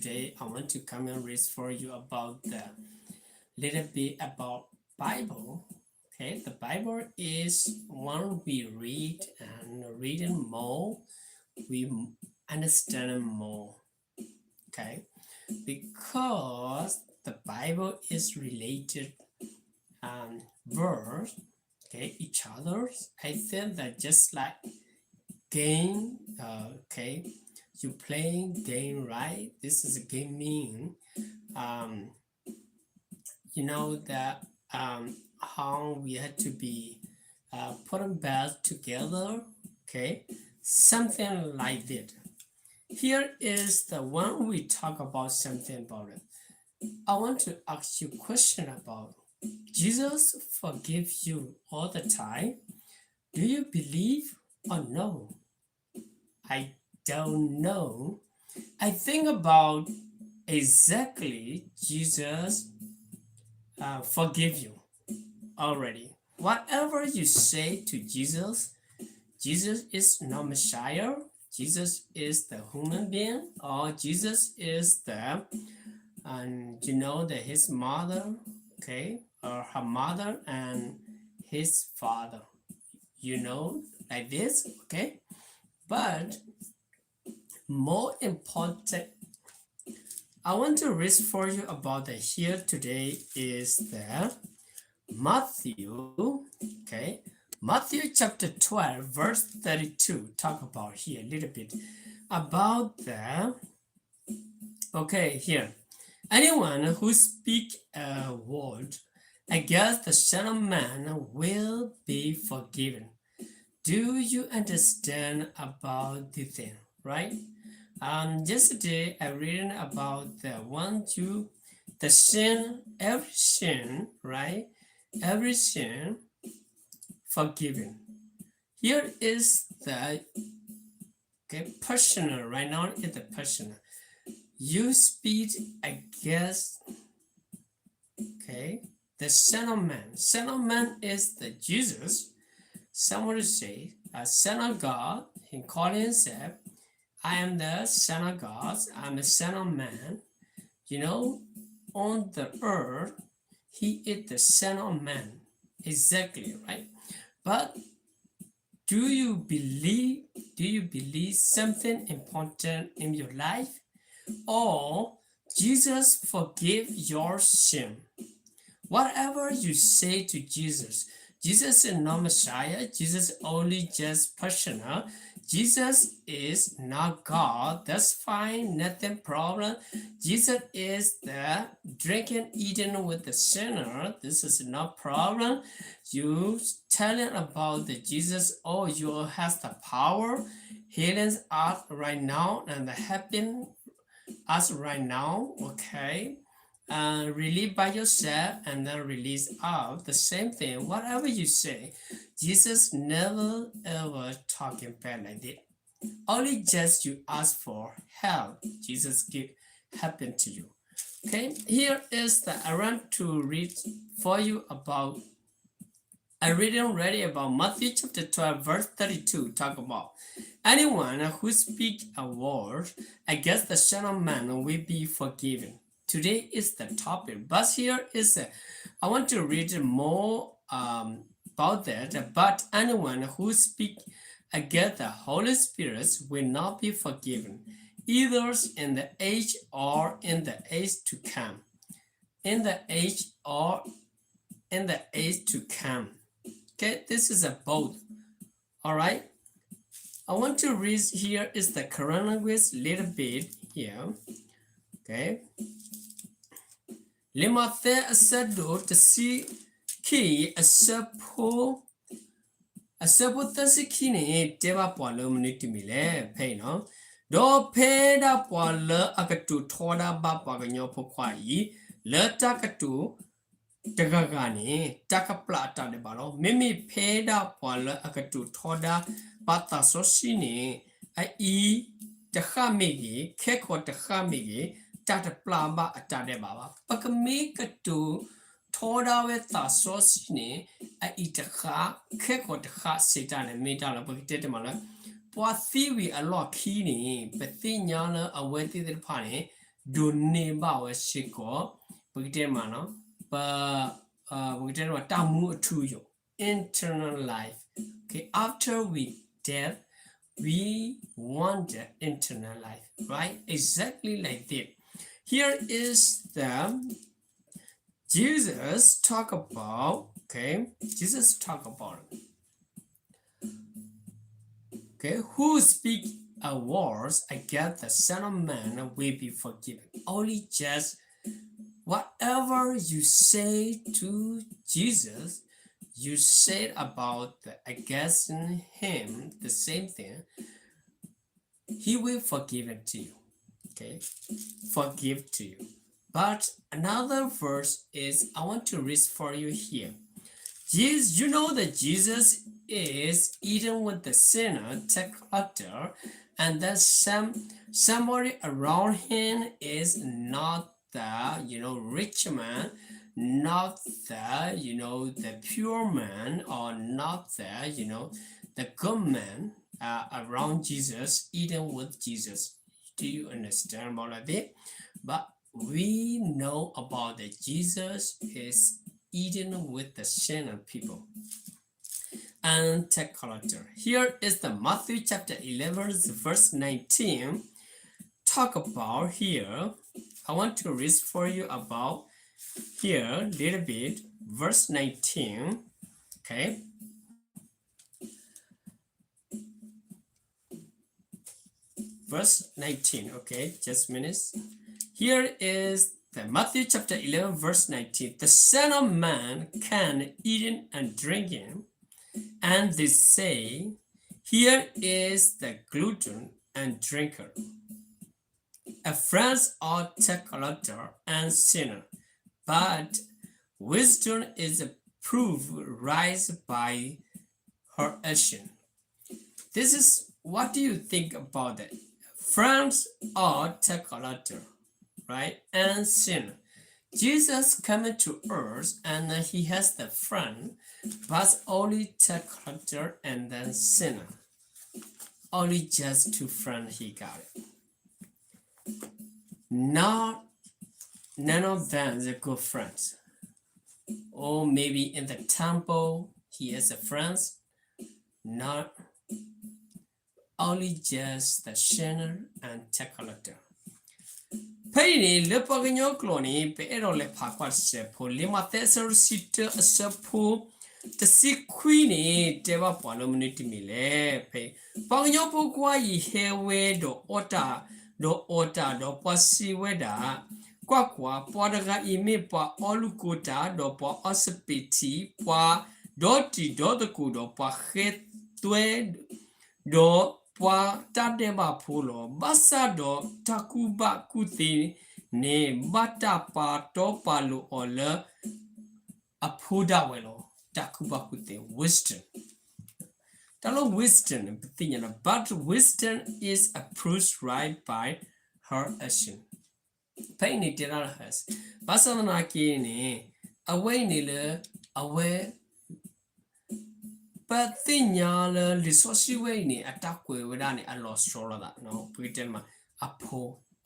Today I want to come and read for you about the little bit about Bible. Okay, the Bible is one we read and reading more, we understand more. Okay, because the Bible is related verse. Okay, each other. I think that just like game. Okay, you playing game, right? This is a gaming. Um, you know that how we had to be putting bells together. Okay, something like that. Here is the one we talk about something about it. I want to ask you a question about Jesus forgive you all the time. Do you believe or no? I don't know. I think about exactly Jesus forgive you already. Whatever you say to Jesus, Jesus is not Messiah. Jesus is the human being, or Jesus is the, and you know that his mother, okay, or her mother and his father. You know, like this, okay. But more important, I want to read for you about the here today is the Matthew, okay, Matthew chapter 12, verse 32. Talk about here a little bit about the, okay, here. Anyone who speak a word against the Son of Man will be forgiven. Do you understand about the thing, right? Yesterday I read about the one to the sin, every sin, right? Every sin forgiven. Here is the okay personal. Right now is the personal. You speak against okay the Son of Man. Son of Man is the Jesus. Someone say a Son of God. He called himself. I am the Son of God. I'm the Son of Man. You know, on the earth, he is the Son of Man. Exactly, right? But do you believe something important in your life? Or Jesus forgive your sin? Whatever you say to Jesus, Jesus is not Messiah. Jesus only just personal. Jesus is not God. That's fine. Nothing problem. Jesus is the drinking, eating with the sinner. This is not problem. You telling about the Jesus. Oh, you has the power, healing us right now and helping us right now. Okay, relieve by yourself and then release out the same thing. Whatever you say, Jesus never ever talking bad like that. Only just you ask for help, Jesus give happen to you. Okay, here is the I want to read for you about I reading ready about Matthew chapter 12 verse 32 talk about anyone who speak a word against the Son of Man will be forgiven. Today is the topic, but here is I want to read more about that. But anyone who speak against the Holy Spirit will not be forgiven, either in the age or in the age to come. In the age or in the age to come. Okay, this is a both. All right. I want to read here is the current language little bit here. Okay. Limathe asado to see key a sapo tasikini deba palo munitimile pay no. Do peda pala akatu thoda bapa ganyo pokwai le takatu Tagagani, Takaplata de Balo, Mimi Peda Pala Akatu Toda, Bata Sosini, I the Hamigi, Keko the Hamigi, Tata Plamba Atade Baba, Pakamika to Toda with Sosini, I eat a ha, Keko the ha sitan and Mitala Bukitetamala, Poa Theory a lot keening, but thin yana away the pani. do neba we shiko Bugdemano Bugdema tamu to you internal life. Okay, after we death we want the internal life, right? Exactly like that. Here is the Jesus talk about, okay, Jesus talk about, okay, who speak a words against the Son of Man will be forgiven. Only just whatever you say to Jesus, you said about the against him the same thing, he will forgive it to you. Okay, forgive to you. But another verse is I want to read for you here. Jesus, you know that Jesus is eating with the sinner, tax collector, and that somebody around him is not the rich man, not the the pure man, or not the good man around Jesus, eating with Jesus. Do you understand about that? But we know about that Jesus is eating with the sinner people and tax collector. Here is the Matthew chapter 11 verse 19. Talk about here. I want to read for you about here a little bit verse 19. Okay, verse 19. Okay, just a minute. Here is the Matthew chapter 11 verse 19. The Son of Man can eating and drinking, and they say, here is the glutton and drinker, a friend or tax collector and sinner. But wisdom is proved right by her action. This is what do you think about that? Friends or tax collector, right? And sinner. Jesus coming to earth and he has the friend, but only tax collector and then sinner. Only just two friends he got it. Not none of them are good friends. Or maybe in the temple he has a friends. Not only just the sinner and tax collector. Payne lepagno cloni pero le pakwa sepo lima tesor sita sepo the sick queenie deva palomunity mile pay pagno pokwa yi hewe do ota do pasi weda kwakwa podaga ime pa olukota do pa osipiti pa doti do the kudo pa het do Pwa tadeba polo basado takuba kuti ne bata pa topalo ola apuda welo takuba kuti wisdom. Talo wisdom but wisdom is approved right by her action. Paini tira has basana kini away nile away. But the resource way ni attack without a lost stroller that no pretend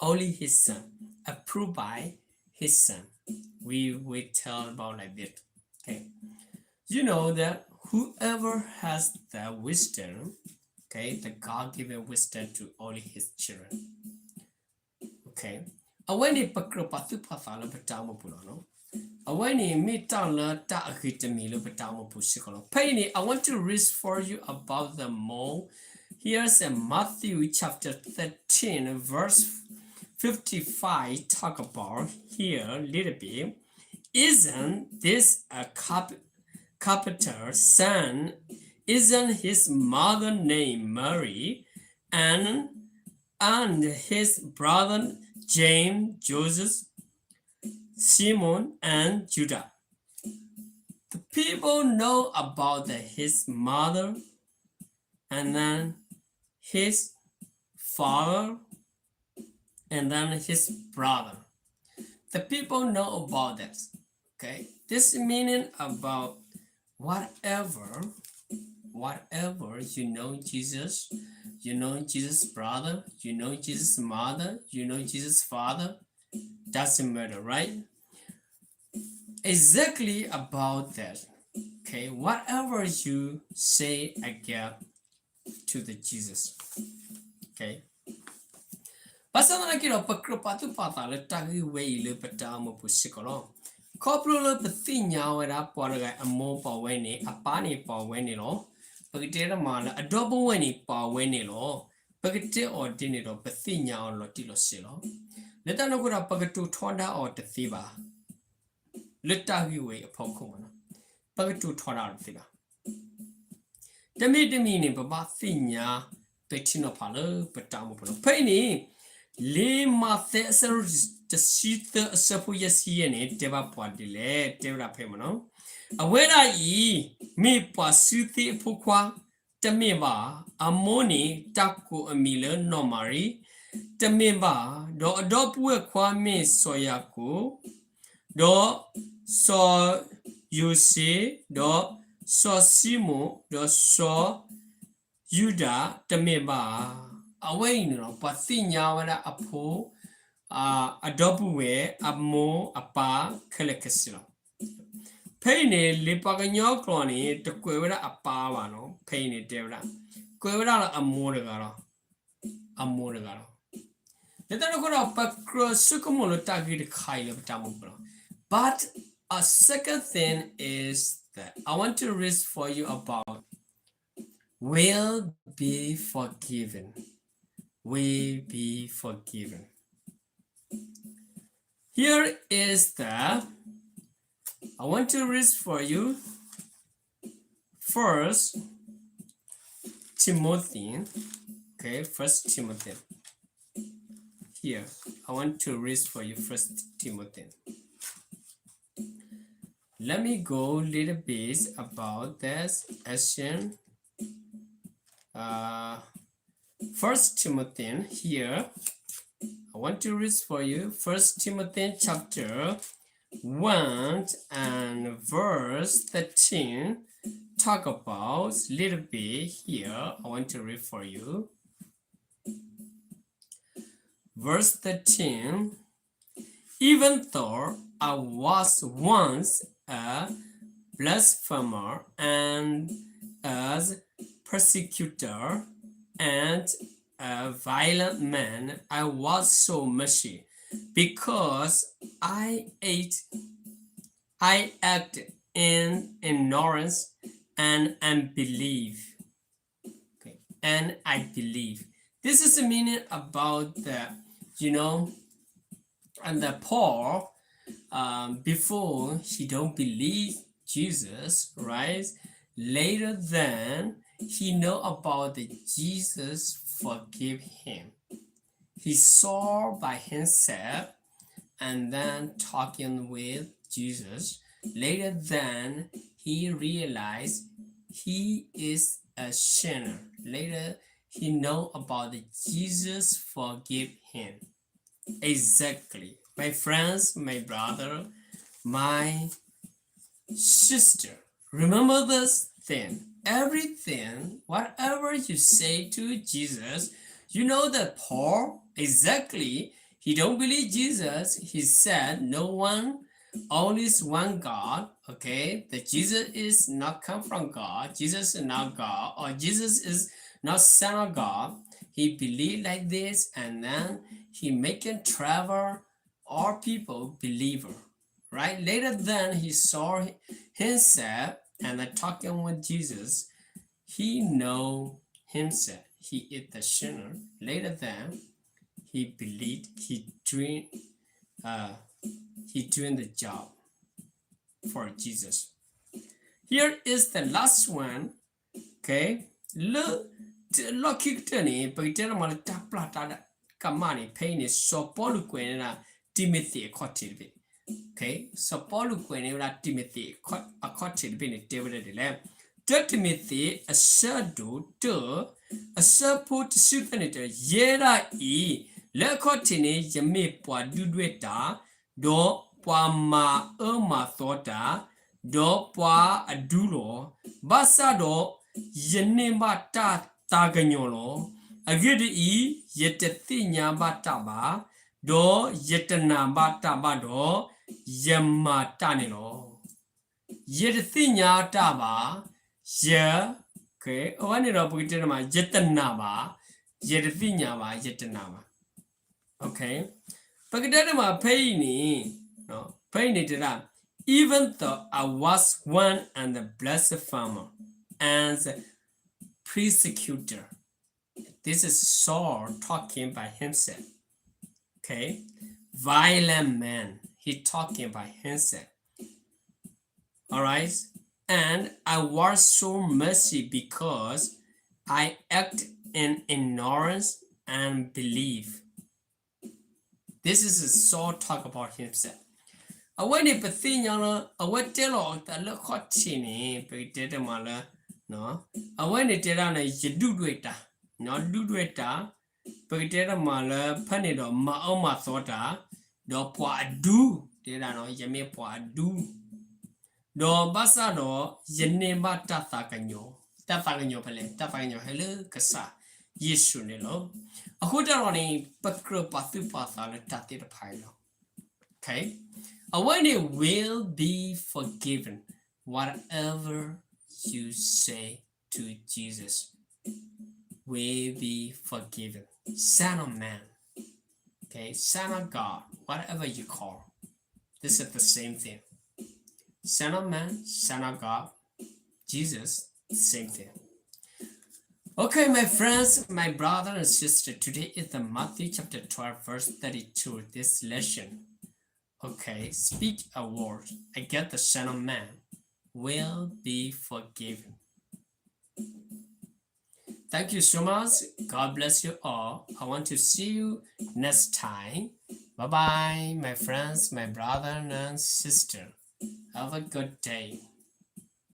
only his son approved by his son. We will tell about like that. Okay, you know that whoever has the wisdom, okay, the God given wisdom to only his children. Okay, when he pakropatu pathala betamo pulono. When he meet down I want to read for you about the mole. Here's a Matthew chapter 13 verse 55 talk about here a little bit. Isn't this a carpenter's son? Isn't his mother named Mary? And his brother James, Joseph, Simon and Judah. The people know about his mother and then his father and then his brother. The people know about this. Okay, this meaning about whatever you know Jesus, you know Jesus' brother, you know Jesus' mother, you know Jesus' father, Doesn't matter, right? Exactly about that. Okay, whatever you say again to the Jesus. Okay. Pasal kira pekrupatu patah letak way le petamu pusikolo. Koplo le petinya wera poraga amo paweni apani paweni lo. Pagitera mala adobo weni paweni lo. Pagite ordini lo petinya on lo tilo silo. Leta no kura pagatu tonda or the thiba. Leta way a pokumana. Pagatu tonda thiba. The meaning baba thinya petino palo petamu palo. Penny. Le mathe sir the sheet the sapu yes he and it deva podile deva pemano. Awera ye me pasuti pukwa the meba amoni taku a miller no mari the meba do adopt work kwa me soyaku do so you see do so simo do so yuda the meba away no patinya wala apo adobu we amo apa kelekesilo paine le paganyo cloni to kwera apa wano paine devra kwera la amore garo the tanokora pakro sukumolo tagi the kai of tamukro. But a second thing is that I want to read for you about will be forgiven. Will be forgiven. Here is I want to read for you First Timothy. Okay, First Timothy. Here, I want to read for you First Timothy. Let me go a little bit about this action. First Timothy here. I want to read for you First Timothy chapter 1 and verse 13. Talk about a little bit here. I want to read for you. Verse 13. Even though I was once a blasphemer and as persecutor and a violent man, I was so mushy because I acted in ignorance and unbelief. Okay, and I believe. This is the meaning about the, and the Paul, before he don't believe Jesus, right? Later then he know about the Jesus forgive him. He saw by himself and then talking with Jesus. Later then he realized he is a sinner. Later he know about the Jesus forgive him. Exactly. My friends, my brother, my sister, remember this thing. Everything, whatever you say to Jesus, you know that Paul, exactly, he don't believe Jesus. He said, no one, only one God, okay? That Jesus is not come from God. Jesus is not God, or Jesus is not son of God. He believed like this, and then he making travel all people believer, right? Later then he saw himself and talking with Jesus. He know himself. He is the sinner. Later then he believed he doing the job for Jesus. Here is the last one. Okay. Lokitani pagitera mala tapla tada kamani pain is so polu quena Timothy cotilbi. Okay, so polu quena Timothy a cotilbi David de lamb. Timothy a shadow to a support supanita yera e le cotine yame poa dudweta do poa ma thota do poa adulo basado yenema ta taganyolo agidi e yetetinya bataba Do yetana bata bado yama tanilo. Yetinya taba ye okay. One of the yetana ba yetinya ba yetana ba. Okay. Pagdadama payni no payni tira. Even though I was one and the blessed farmer and the persecutor. This is Saul talking by himself. Okay. Violent man. He talking by himself. Alright. And I was so mercy because I act in ignorance and belief. This is a Saul talk about himself. When it pathina, I went tell the look hot chinny, but did a mala. No. I went it down a jedudweta. Not dudweta. Pagitera mala panido maoma thota do poadu tirano yame poadu do basado yenema tathakanyo pale hello kasa yesu nilo ahodaroni pakro pathu pathala tatira philo. Okay, when it will be forgiven whatever you say to Jesus will be forgiven. Son of man, okay, son of God, whatever you call, this is the same thing. Son of man, son of God, Jesus, same thing. Okay, my friends, my brother and sister, today is the Matthew chapter 12, verse 32, this lesson. Okay, speak a word. I get the Son of Man will be forgiven. Thank you so much. God bless you all. I want to see you next time. Bye-bye, my friends, my brother and sister. Have a good day.